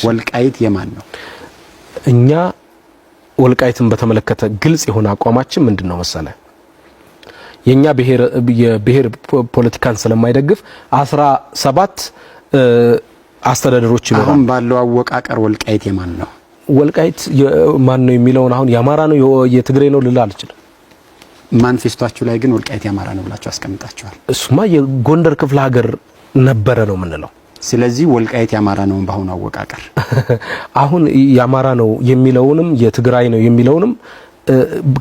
ወልቃይት የማን ነው? እኛ ወልቃይትን በተመለከተ ግልጽ የሆነ አቋማችን ምንድነው መሰለ? የኛ የብሔር ፖለቲካን ስለማይደግፍ 17 አስተዳደሮች ይኖራሉ። አሁን ባለው አወቃቀር ወልቃይት የማን ነው? ወልቃይት ማን ነው የሚለውን አሁን ያማራ ነው የትግሬ ነው ልል አልችልም። ማንፌስቷችሁ ላይ ግን ወልቃይት ያማራ ነው ብላችሁ አስቀምጣችኋል። እሱማ የጎንደር ክፍለ ሀገር ነበረ ነው የምንለው። ስለዚህ ወልቃይት ያማራ ነው ባሁን አወቃቀር። አሁን ያማራ ነው የሚለውንም የትግራይ ነው የሚለውንም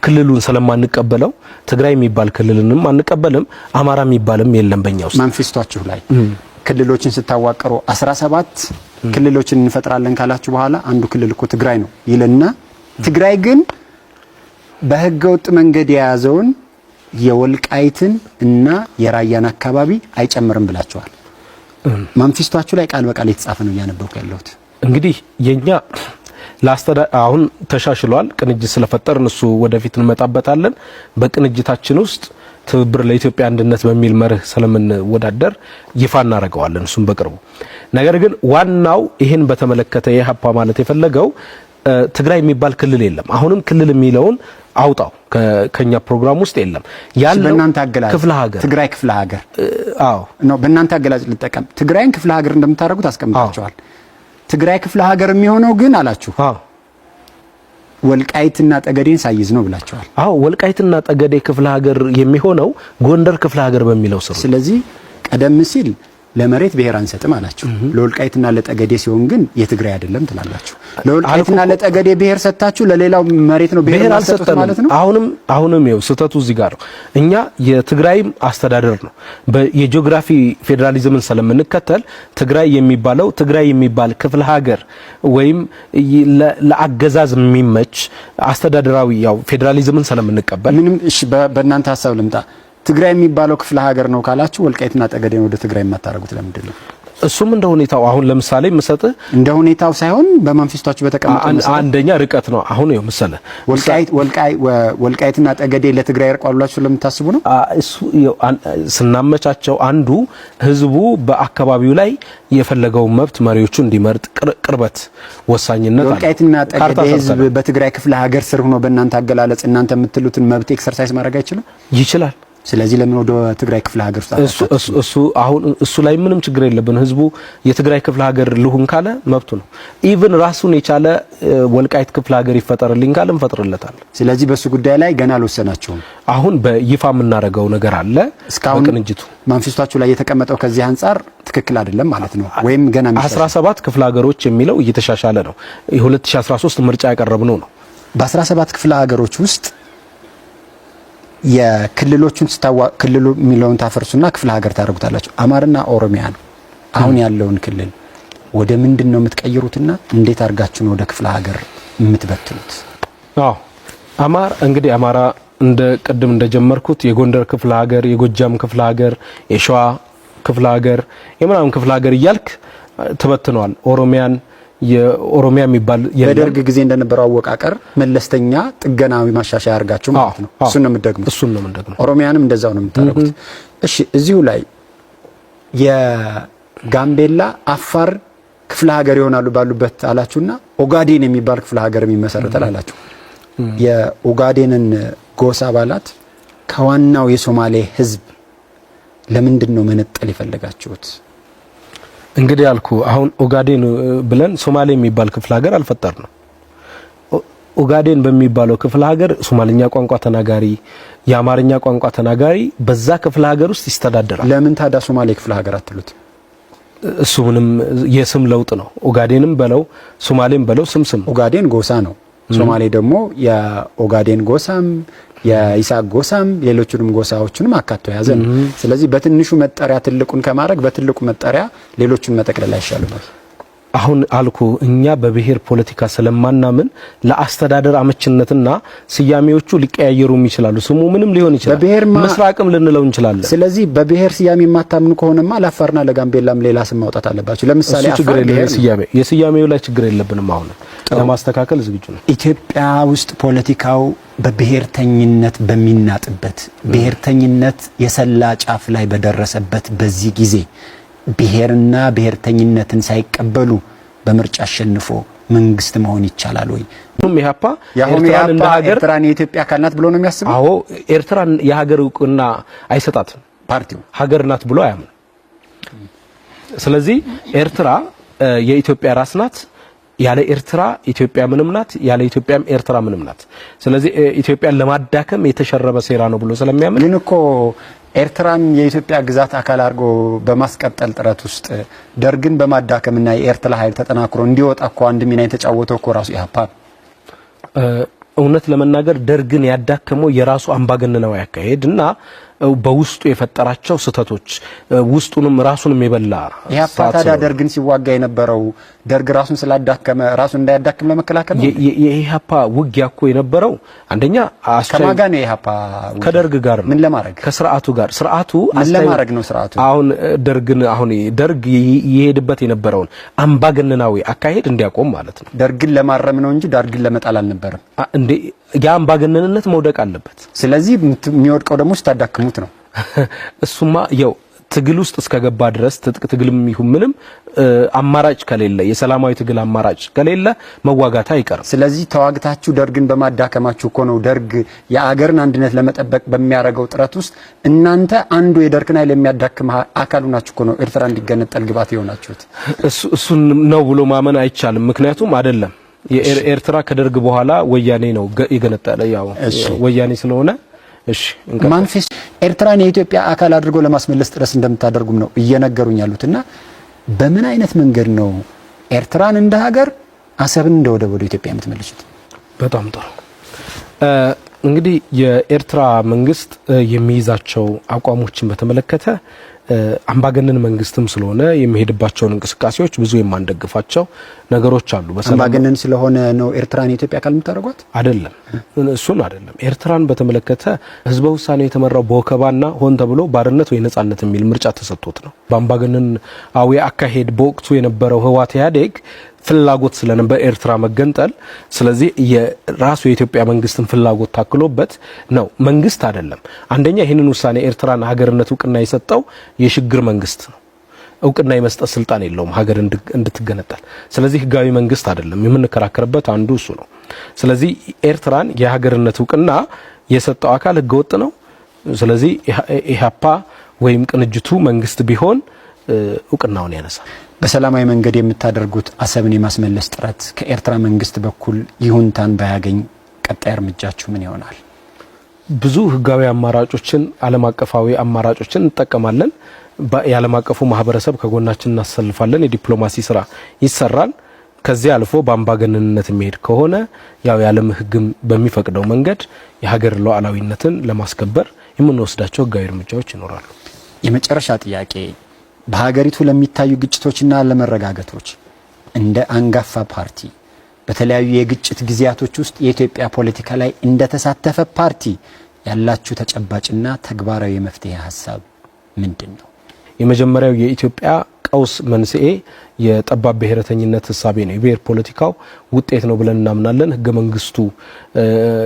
ክልሉን ስለማንቀበለው ትግራይ የሚባል ክልልንም አንቀበልም፣ አማራ የሚባልም የለም በእኛ ውስጥ። ማንፌስቷችሁ ላይ ክልሎችን ስታዋቀሩ 17 ክልሎችን እንፈጥራለን ካላችሁ በኋላ አንዱ ክልል እኮ ትግራይ ነው ይልና ትግራይ ግን በህገ ወጥ መንገድ የያዘውን የወልቃይትን እና የራያን አካባቢ አይጨምርም ብላችኋል። ማንፌስቷችሁ ላይ ቃል በቃል የተጻፈ ነው ያነበብኩ ያለሁት። እንግዲህ የኛ አሁን ተሻሽሏል። ቅንጅት ስለፈጠርን እሱ ወደፊት እንመጣበታለን። በቅንጅታችን ውስጥ ትብብር ለኢትዮጵያ አንድነት በሚል መርህ ስለምንወዳደር ይፋ እናደርገዋለን እሱም በቅርቡ። ነገር ግን ዋናው ይሄን በተመለከተ የሀፓ ማለት የፈለገው ትግራይ የሚባል ክልል የለም። አሁንም ክልል የሚለውን አውጣው ከኛ ፕሮግራም ውስጥ የለም። ያለው በእናንተ አገላለጽ ክፍለ ሀገር ትግራይ ክፍለ ሀገር ነው። በእናንተ አገላለጽ ልጠቀም ትግራይን ክፍለ ሀገር እንደምታደርጉት አስቀምጣቸዋል። ትግራይ ክፍለ ሀገር የሚሆነው ግን አላችሁ ወልቃይትና ጠገዴን ሳይዝ ነው ብላችኋል። ወልቃይትና ጠገዴ ክፍለ ሀገር የሚሆነው ጎንደር ክፍለ ሀገር በሚለው ስር። ስለዚህ ቀደም ሲል ለመሬት ብሔር አንሰጥም አላችሁ። ለወልቃይትና ለጠገዴ ሲሆን ግን የትግራይ አይደለም ትላላችሁ። ለወልቃይትና ለጠገዴ ብሔር ሰጣችሁ፣ ለሌላው መሬት ነው ብሔር አንሰጥም ማለት ነው። አሁንም ይኸው ስህተቱ እዚህ ጋር ነው። እኛ የትግራይም አስተዳደር ነው የጂኦግራፊ ፌዴራሊዝምን ስለምንከተል ትግራይ የሚባለው ትግራይ የሚባል ክፍለ ሀገር ወይም ለአገዛዝ የሚመች አስተዳደራዊ ያው ፌዴራሊዝምን ስለምንቀበል ምንም እሺ፣ በእናንተ ሐሳብ ልምጣ። ትግራይ የሚባለው ክፍለ ሀገር ነው ካላችሁ ወልቃይትና ጠገዴን ወደ ትግራይ የማታረጉት ለምንድን ነው? እሱም እንደ ሁኔታው አሁን ለምሳሌ መስጠት እንደ ሁኔታው ሳይሆን በማንፌስቷችሁ በተቀመጠው አንደኛ ርቀት ነው። አሁን ይኸው መሰለ ወልቃይትና ጠገዴ ለትግራይ ያርቋሉላችሁ ስለምታስቡ ነው። እሱ ስናመቻቸው አንዱ ህዝቡ በአካባቢው ላይ የፈለገው መብት መሪዎቹ እንዲመርጥ ቅርበት ወሳኝነት አለ። ወልቃይትና ጠገዴ ህዝብ በትግራይ ክፍለ ሀገር ስር ሆኖ በእናንተ አገላለጽ እናንተ የምትሉትን መብት ኤክሰርሳይዝ ማድረግ አይችልም? ይችላል። ስለዚህ ለምን ወደ ትግራይ ክፍለ ሀገር እሱ ላይ ምንም ችግር የለብን። ህዝቡ የትግራይ ክፍለ ሀገር ልሁን ካለ መብቱ ነው። ኢቭን ራሱን የቻለ ወልቃይት ክፍለ ሀገር ይፈጠርልኝ ካለ እንፈጥርለታል። ስለዚህ በሱ ጉዳይ ላይ ገና አልወሰናችሁም። አሁን በይፋ የምናደርገው ነገር አለ። እስካሁን ቅንጅቱ ማንፌስቷችሁ ላይ የተቀመጠው ከዚህ አንፃር ትክክል አይደለም ማለት ነው። ወይም ገና 17 ክፍለ ሀገሮች የሚለው እየተሻሻለ ነው። የ2013 ምርጫ ያቀረብነው ነው። በ17 ክፍለ ሀገሮች ውስጥ የክልሎቹን ክልሉ የሚለውን ታፈርሱና ክፍለ ሀገር ታደርጉታላችሁ። አማራና ኦሮሚያ ነው አሁን ያለውን ክልል ወደ ምንድነው የምትቀይሩትና እንዴት አድርጋችሁ ነው ወደ ክፍለ ሀገር የምትበትኑት? እንግዲህ አማራ እንደ ቅድም እንደጀመርኩት የጎንደር ክፍለ ሀገር፣ የጎጃም ክፍለ ሀገር፣ የሸዋ ክፍለ ሀገር፣ የምናምን ክፍለ ሀገር እያልክ ተበትኗል። የኦሮሚያ የሚባል በደርግ ጊዜ እንደነበረው አወቃቀር መለስተኛ ጥገናዊ ማሻሻያ አድርጋችሁ ማለት ነው። እሱን ነው የምትደግሙት። ኦሮሚያንም እንደዛው ነው የምታደርጉት። እሺ፣ እዚሁ ላይ የጋምቤላ አፋር ክፍለ ሀገር ይሆናሉ ባሉበት አላችሁና ኦጋዴን የሚባል ክፍለ ሀገር የሚመሰረታል አላችሁ። የኦጋዴንን ጎሳ አባላት ከዋናው የሶማሌ ህዝብ ለምንድን ነው መነጠል የፈለጋችሁት? እንግዲህ አልኩ አሁን ኦጋዴን ብለን ሶማሌ የሚባል ክፍለ ሀገር አልፈጠርንም። ኦጋዴን በሚባለው ክፍለ ሀገር ሶማሊኛ ቋንቋ ተናጋሪ፣ የአማርኛ ቋንቋ ተናጋሪ በዛ ክፍለ ሀገር ውስጥ ይስተዳደራል። ለምን ታዲያ ሶማሌ ክፍለ ሀገር አትሉት? እሱ ምንም የስም ለውጥ ነው። ኦጋዴንም በለው ሶማሌም በለው ስም ኦጋዴን ጎሳ ነው። ሶማሌ ደግሞ የኦጋዴን ጎሳም የኢሳቅ ጎሳም ሌሎችንም ጎሳዎችንም አካቶ ያዘ ነው። ስለዚህ በትንሹ መጠሪያ ትልቁን ከማድረግ በትልቁ መጠሪያ ሌሎችን መጠቅለል አይሻልም? አሁን አልኩ እኛ በብሔር ፖለቲካ ስለማናምን ለአስተዳደር አመችነትና ስያሜዎቹ ሊቀያየሩም ይችላሉ። ስሙ ምንም ሊሆን ይችላል። ምስራቅም ልንለው እንችላለን። ስለዚህ በብሔር ስያሜ የማታምኑ ከሆነማ ለአፋርና ለጋምቤላም ሌላ ስም ማውጣት አለባችሁ። ለምሳሌ አፋር የስያሜው ላይ ችግር የለብንም። አሁን ለማስተካከል ዝግጁ ነው። ኢትዮጵያ ውስጥ ፖለቲካው በብሔርተኝነት በሚናጥበት ብሔርተኝነት የሰላ ጫፍ ላይ በደረሰበት በዚህ ጊዜ ብሔርና ብሔርተኝነትን ሳይቀበሉ በምርጫ አሸንፎ መንግስት መሆን ይቻላል ወይ? ኢህአፓ ኤርትራን እንደ ሀገር ኤርትራን የኢትዮጵያ አካል ናት ብሎ ነው የሚያስበው? አዎ ኤርትራን የሀገር እውቅና አይሰጣትም። ፓርቲው ሀገር ናት ብሎ አያምን። ስለዚህ ኤርትራ የኢትዮጵያ ራስ ናት። ያለ ኤርትራ ኢትዮጵያ ምንም ናት፣ ያለ ኢትዮጵያም ኤርትራ ምንም ናት። ስለዚህ ኢትዮጵያን ለማዳከም የተሸረበ ሴራ ነው ብሎ ስለሚያምን ግን እኮ ኤርትራን የኢትዮጵያ ግዛት አካል አድርጎ በማስቀጠል ጥረት ውስጥ ደርግን በማዳከምና የኤርትራ ኃይል ተጠናክሮ እንዲወጣ እኮ አንድ ሚና የተጫወተው እኮ ራሱ ኢህአፓ እውነት ለመናገር ደርግን ያዳከመው የራሱ አምባገነናዊ አካሄድና በውስጡ የፈጠራቸው ስህተቶች ውስጡንም ራሱንም የበላ ኢህአፓ ታዲያ ደርግን ሲዋጋ የነበረው ደርግ ራሱን ስላዳከመ ራሱን እንዳያዳክም ለመከላከል ነው። የኢህአፓ ውጊያ እኮ የነበረው አንደኛ ከማን ጋር ነው? ኢህአፓ ከደርግ ጋር ነው። ምን ለማድረግ? ከስርዓቱ ጋር። ስርዓቱ ምን ለማድረግ ነው ስርዓቱ? አሁን ደርግ ይሄድበት የነበረውን አምባገነናዊ አካሄድ እንዲያቆም ማለት ነው። ደርግን ለማረም ነው እንጂ ደርግን ለመጣል አልነበረም እንዴ? ያ አምባገነንነት መውደቅ አለበት። ስለዚህ የሚወድቀው ደግሞ ስታዳክሙት ነው። እሱማ ያው ትግል ውስጥ እስከገባ ድረስ ትጥቅ ትግልም ይሁን ምንም አማራጭ ከሌለ የሰላማዊ ትግል አማራጭ ከሌለ መዋጋት አይቀርም። ስለዚህ ተዋግታችሁ ደርግን በማዳከማችሁ እኮ ነው ደርግ የአገርን አንድነት ለመጠበቅ በሚያደርገው ጥረት ውስጥ እናንተ አንዱ የደርግን ኃይል የሚያዳክም አካሉ ናችሁ እኮ ነው ኤርትራ እንዲገነጠል ግባት የሆናችሁት። እሱን ነው ብሎ ማመን አይቻልም። ምክንያቱም አይደለም የኤርትራ ከደርግ በኋላ ወያኔ ነው የገነጠለ። ያው ወያኔ ስለሆነ እሺ ማንፌስ ኤርትራን የኢትዮጵያ አካል አድርጎ ለማስመለስ ጥረት እንደምታደርጉም ነው እየነገሩኝ ያሉትና በምን አይነት መንገድ ነው ኤርትራን እንደ ሀገር አሰብን እንደ ወደብ ወደ ኢትዮጵያ የምትመልሱት? በጣም ጥሩ። እንግዲህ የኤርትራ መንግስት የሚይዛቸው አቋሞችን በተመለከተ አምባገነን መንግስትም ስለሆነ የሚሄድባቸውን እንቅስቃሴዎች ብዙ የማንደግፋቸው ነገሮች አሉ። አምባገነን ስለሆነ ነው ኤርትራን የኢትዮጵያ አካል የምታደርጓት? አይደለም፣ እሱን አይደለም። ኤርትራን በተመለከተ ህዝበ ውሳኔ የተመራው በወከባና ሆን ተብሎ ባርነት ወይ ነጻነት የሚል ምርጫ ተሰጥቶት ነው። በአምባገነናዊ አካሄድ በወቅቱ የነበረው ህወሓት ኢህአዴግ ፍላጎት ስለነበር ኤርትራ መገንጠል፣ ስለዚህ የራሱ የኢትዮጵያ መንግስትን ፍላጎት ታክሎበት ነው። መንግስት አይደለም። አንደኛ ይህንን ውሳኔ ኤርትራን ሀገርነት እውቅና የሰጠው የሽግግር መንግስት ነው። እውቅና የመስጠት ስልጣን የለውም ሀገር እንድትገነጠል። ስለዚህ ህጋዊ መንግስት አይደለም። የምንከራከርበት አንዱ እሱ ነው። ስለዚህ ኤርትራን የሀገርነት እውቅና የሰጠው አካል ህገወጥ ነው። ስለዚህ ኢህአፓ ወይም ቅንጅቱ መንግስት ቢሆን እውቅናውን ያነሳል። በሰላማዊ መንገድ የምታደርጉት አሰብን የማስመለስ ጥረት ከኤርትራ መንግስት በኩል ይሁንታን ባያገኝ ቀጣይ እርምጃችሁ ምን ይሆናል? ብዙ ህጋዊ አማራጮችን ዓለም አቀፋዊ አማራጮችን እንጠቀማለን። የዓለም አቀፉ ማህበረሰብ ከጎናችን እናሰልፋለን። የዲፕሎማሲ ስራ ይሰራል። ከዚህ አልፎ በአምባገነንነት የሚሄድ ከሆነ ያው የዓለም ህግም በሚፈቅደው መንገድ የሀገር ሉዓላዊነትን ለማስከበር የምንወስዳቸው ህጋዊ እርምጃዎች ይኖራሉ። የመጨረሻ ጥያቄ በሀገሪቱ ለሚታዩ ግጭቶችና ለመረጋጋቶች እንደ አንጋፋ ፓርቲ በተለያዩ የግጭት ጊዜያቶች ውስጥ የኢትዮጵያ ፖለቲካ ላይ እንደተሳተፈ ፓርቲ ያላችሁ ተጨባጭና ተግባራዊ የመፍትሄ ሐሳብ ምንድነው? የመጀመሪያው የኢትዮጵያ ቀውስ መንስኤ የጠባብ ብሔረተኝነት ሐሳቤ ነው። የብሔር ፖለቲካው ውጤት ነው ብለን እናምናለን። ህገ መንግስቱ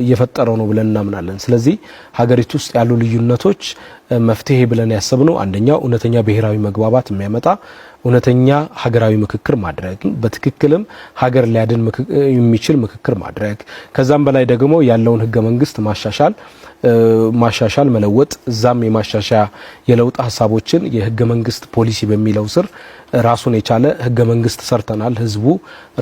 እየፈጠረው ነው ብለን እናምናለን። ስለዚህ ሀገሪቱ ውስጥ ያሉ ልዩነቶች መፍትሄ ብለን ያሰብነው አንደኛው እውነተኛ ብሔራዊ መግባባት የሚያመጣ እውነተኛ ሀገራዊ ምክክር ማድረግ፣ በትክክልም ሀገር ሊያድን የሚችል ምክክር ማድረግ፣ ከዛም በላይ ደግሞ ያለውን ህገ መንግስት ማሻሻል መለወጥ፣ እዛም የማሻሻያ የለውጥ ሐሳቦችን የህገ መንግስት ፖሊሲ በሚለው ስር ራሱን የቻለ ህገ መንግስት ሰርተናል። ህዝቡ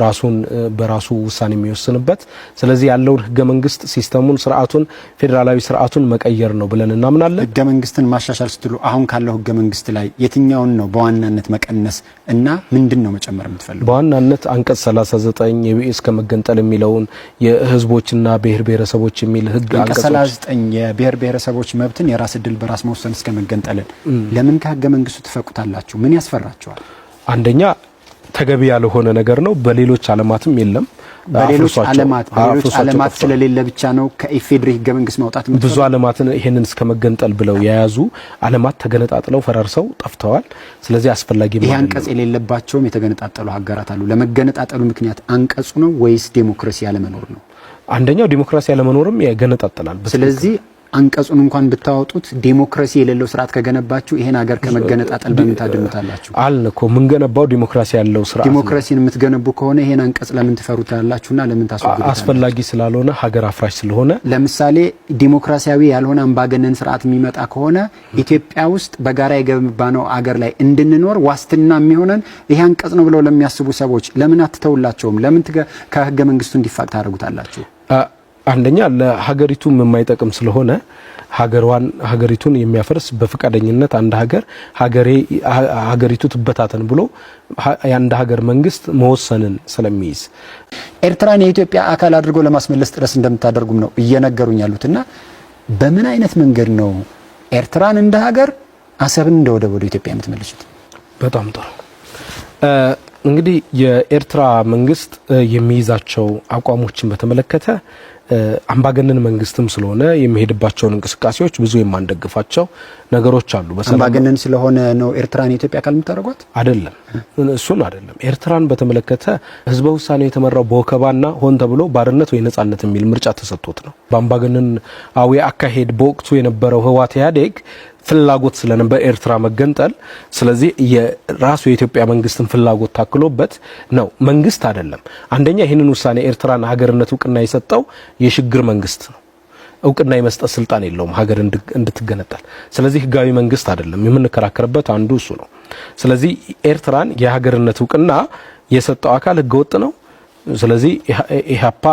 ራሱን በራሱ ውሳኔ የሚወስንበት። ስለዚህ ያለውን ህገ መንግስት ሲስተሙን፣ ስርዓቱን፣ ፌዴራላዊ ስርዓቱን መቀየር ነው ብለን እናምናለን። ህገ መንግስትን ማሻሻል ስትሉ አሁን ካለው ህገ መንግስት ላይ የትኛውን ነው በዋናነት መቀነስ እና ምንድነው መጨመር የምትፈልጉ? በዋናነት አንቀጽ 39 የቢኤስ ከመገንጠል የሚለውን የህዝቦችና ብሔር ብሔረሰቦች የሚል ህግ አንቀጽ 39 የብሔር ብሔረሰቦች መብትን የራስ ዕድል በራስ መወሰን እስከ መገንጠልን ለምን ከህገ መንግስቱ ትፈቁታላችሁ? ምን ያስፈራችኋል? አንደኛ ተገቢ ያልሆነ ነገር ነው። በሌሎች ዓለማትም የለም። በሌሎች ዓለማት ስለሌለ ብቻ ነው ከኢፌድሪ ህገ መንግስት ማውጣት የምትፈልጉ? ብዙ ዓለማትን ይሄንን እስከ መገንጠል ብለው የያዙ ዓለማት ተገነጣጥለው ፈራርሰው ጠፍተዋል። ስለዚህ አስፈላጊ ነው። ይሄ አንቀጽ የሌለባቸውም የተገነጣጠሉ ሀገራት አሉ። ለመገነጣጠሉ ምክንያት አንቀጹ ነው ወይስ ዴሞክራሲ ያለመኖር ነው? አንደኛው ዴሞክራሲ ያለመኖርም ያገነጣጥላል። ስለዚህ አንቀጹን እንኳን ብታወጡት ዲሞክራሲ የሌለው ስርዓት ከገነባችሁ ይሄን ሀገር ከመገነጣጠል በምን ታድኑታላችሁ? አልነኮ ምን ገነባው ዲሞክራሲ ያለው ስርዓት። ዲሞክራሲን የምትገነቡ ከሆነ ይሄን አንቀጽ ለምን ትፈሩታላችሁና ለምን ታስወግዱታላችሁ? አስፈላጊ ስላልሆነ ሀገር አፍራሽ ስለሆነ። ለምሳሌ ዲሞክራሲያዊ ያልሆነ አምባገነን ስርዓት የሚመጣ ከሆነ ኢትዮጵያ ውስጥ በጋራ የገነባነው አገር ላይ እንድንኖር ዋስትና የሚሆነን ይሄ አንቀጽ ነው ብለው ለሚያስቡ ሰዎች ለምን አትተውላቸውም? ለምን ከህገ መንግስቱ እንዲፋቅ ታደርጉታላችሁ? አንደኛ ለሀገሪቱ የማይጠቅም ስለሆነ ሀገሪቱን የሚያፈርስ በፍቃደኝነት አንድ ሀገሪቱ ትበታተን ብሎ የአንድ ሀገር መንግስት መወሰንን ስለሚይዝ ኤርትራን የኢትዮጵያ አካል አድርጎ ለማስመለስ ጥረት እንደምታደርጉም ነው እየነገሩኝ ያሉትና በምን አይነት መንገድ ነው ኤርትራን እንደ ሀገር አሰብን እንደ ወደብ ወደ ኢትዮጵያ የምትመልሱት? በጣም ጥሩ። እንግዲህ የኤርትራ መንግስት የሚይዛቸው አቋሞችን በተመለከተ አምባገነን መንግስትም ስለሆነ የሚሄድባቸውን እንቅስቃሴዎች ብዙ የማንደግፋቸው ነገሮች አሉ። አምባገነን ስለሆነ ነው ኤርትራን የኢትዮጵያ አካል የምታደርጓት? አይደለም፣ እሱን አይደለም። ኤርትራን በተመለከተ ህዝበ ውሳኔ የተመራው በወከባና ሆን ተብሎ ባርነት ወይ ነጻነት የሚል ምርጫ ተሰጥቶት ነው። በአምባገነናዊ አካሄድ በወቅቱ የነበረው ህወሓት ኢህአዴግ ፍላጎት ስለነበር ኤርትራ መገንጠል፣ ስለዚህ የራሱ የኢትዮጵያ መንግስትን ፍላጎት ታክሎበት ነው። መንግስት አይደለም። አንደኛ ይህንን ውሳኔ ኤርትራን ሀገርነት እውቅና የሰጠው የሽግግር መንግስት ነው። እውቅና የመስጠት ስልጣን የለውም ሀገር እንድትገነጠል። ስለዚህ ህጋዊ መንግስት አይደለም። የምንከራከርበት አንዱ እሱ ነው። ስለዚህ ኤርትራን የሀገርነት እውቅና የሰጠው አካል ህገወጥ ነው። ስለዚህ ኢህአፓ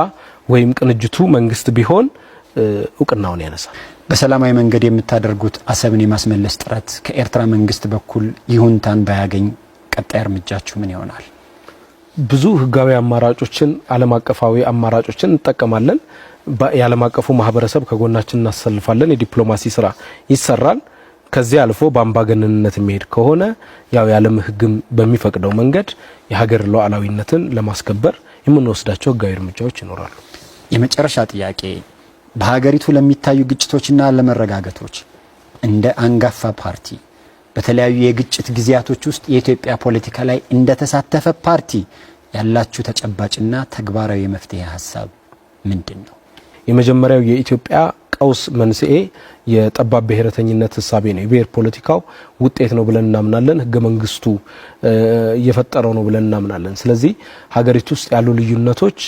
ወይም ቅንጅቱ መንግስት ቢሆን እውቅናውን ያነሳል። በሰላማዊ መንገድ የምታደርጉት አሰብን የማስመለስ ጥረት ከኤርትራ መንግስት በኩል ይሁንታን ባያገኝ ቀጣይ እርምጃችሁ ምን ይሆናል? ብዙ ህጋዊ አማራጮችን ዓለም አቀፋዊ አማራጮችን እንጠቀማለን። የዓለም አቀፉ ማህበረሰብ ከጎናችን እናሰልፋለን። የዲፕሎማሲ ስራ ይሰራል። ከዚህ አልፎ በአምባገነንነት የሚሄድ ከሆነ ያው የዓለም ህግም በሚፈቅደው መንገድ የሀገር ሉዓላዊነትን ለማስከበር የምንወስዳቸው ህጋዊ እርምጃዎች ይኖራሉ። የመጨረሻ ጥያቄ በሀገሪቱ ለሚታዩ ግጭቶችና ለመረጋጋቶች እንደ አንጋፋ ፓርቲ በተለያዩ የግጭት ጊዜያቶች ውስጥ የኢትዮጵያ ፖለቲካ ላይ እንደተሳተፈ ፓርቲ ያላችሁ ተጨባጭና ተግባራዊ የመፍትሄ ሐሳብ ምንድነው? የመጀመሪያው የኢትዮጵያ ቀውስ መንስኤ የጠባብ ብሔረተኝነት ሐሳብ ነው። የብሔር ፖለቲካው ውጤት ነው ብለን እናምናለን። ህገ መንግስቱ እየፈጠረው ነው ብለን እናምናለን። ስለዚህ ሀገሪቱ ውስጥ ያሉ ልዩነቶች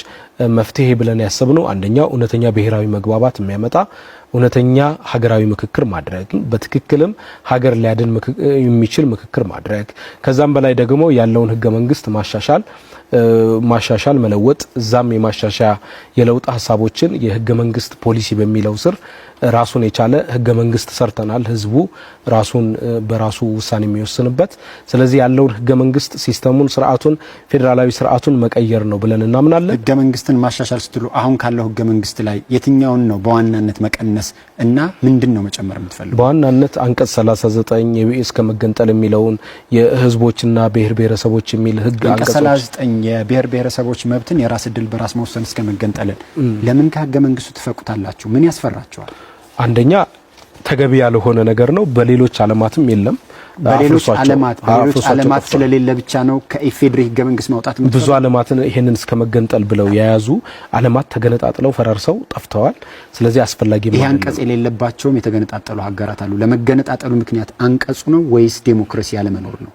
መፍትሄ ብለን ያሰብነው አንደኛው እውነተኛ ብሔራዊ መግባባት የሚያመጣ እውነተኛ ሀገራዊ ምክክር ማድረግ፣ በትክክልም ሀገር ሊያድን የሚችል ምክክር ማድረግ፣ ከዛም በላይ ደግሞ ያለውን ህገ መንግስት ማሻሻል መለወጥ፣ እዛም የማሻሻያ የለውጥ ሐሳቦችን የህገ መንግስት ፖሊሲ በሚለው ስር ራሱን የቻለ ህገ መንግስት ሰርተናል። ህዝቡ ራሱን በራሱ ውሳኔ የሚወስንበት። ስለዚህ ያለውን ህገ መንግስት ሲስተሙን፣ ስርዓቱን፣ ፌዴራላዊ ስርዓቱን መቀየር ነው ብለን እናምናለን። ህገ መንግስትን ማሻሻል ስትሉ አሁን ካለው ህገ መንግስት ላይ የትኛውን ነው በዋናነት መቀነስ እና ምንድነው መጨመር የምትፈልጉ? በዋናነት አንቀጽ 39 የቢኤስ ከመገንጠል የሚለውን የህዝቦችና ብሔር ብሔረሰቦች የሚል ህግ አንቀጽ 39 የብሔር ብሔረሰቦች መብትን የራስ ዕድል በራስ መወሰን እስከ መገንጠልን ለምን ከህገ መንግስቱ ትፈቁታላችሁ? ምን ያስፈራችኋል? አንደኛ ተገቢ ያልሆነ ነገር ነው። በሌሎች ዓለማትም የለም። በሌሎች ዓለማት ስለሌለ ብቻ ነው ከኢፌድሪ ህገ መንግስት ማውጣት የምትፈልጉ? ብዙ ዓለማትን ይሄንን እስከ መገንጠል ብለው የያዙ ዓለማት ተገነጣጥለው ፈራርሰው ጠፍተዋል። ስለዚህ አስፈላጊ ነው። ይሄ አንቀጽ የሌለባቸውም የተገነጣጠሉ ሀገራት አሉ። ለመገነጣጠሉ ምክንያት አንቀጹ ነው ወይስ ዴሞክራሲ ያለመኖር ነው?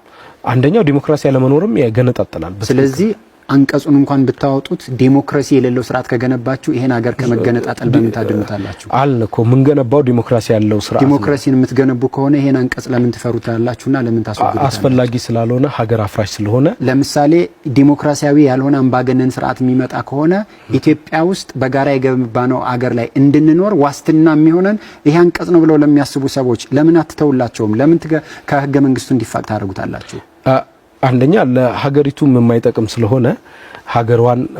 አንደኛው ዴሞክራሲ ያለመኖርም ያገነጣጥላል። ስለዚህ አንቀጹን እንኳን ብታወጡት ዲሞክራሲ የሌለው ስርዓት ከገነባችሁ ይሄን ሀገር ከመገነጣጠል በምን ታድኑታላችሁ? አልነኮ ምን ገነባው ዲሞክራሲ ያለው ስርዓት። ዲሞክራሲን የምትገነቡ ከሆነ ይሄን አንቀጽ ለምን ትፈሩታላችሁና ለምን ታስወግዱታላችሁ? አስፈላጊ ስላልሆነ ሀገር አፍራሽ ስለሆነ። ለምሳሌ ዲሞክራሲያዊ ያልሆነ አምባገነን ስርዓት የሚመጣ ከሆነ ኢትዮጵያ ውስጥ በጋራ የገነባነው አገር ላይ እንድንኖር ዋስትና የሚሆነን ይሄ አንቀጽ ነው ብለው ለሚያስቡ ሰዎች ለምን አትተውላቸውም? ለምን ከህገ መንግስቱ እንዲፋቅ ታደርጉታላችሁ? አንደኛ ለሀገሪቱ የማይጠቅም ስለሆነ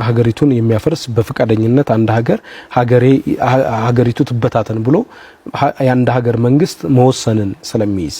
ሀገሪቱን የሚያፈርስ በፍቃደኝነት አንድ ሀገሪቱ ትበታተን ብሎ የአንድ ሀገር መንግስት መወሰንን ስለሚይዝ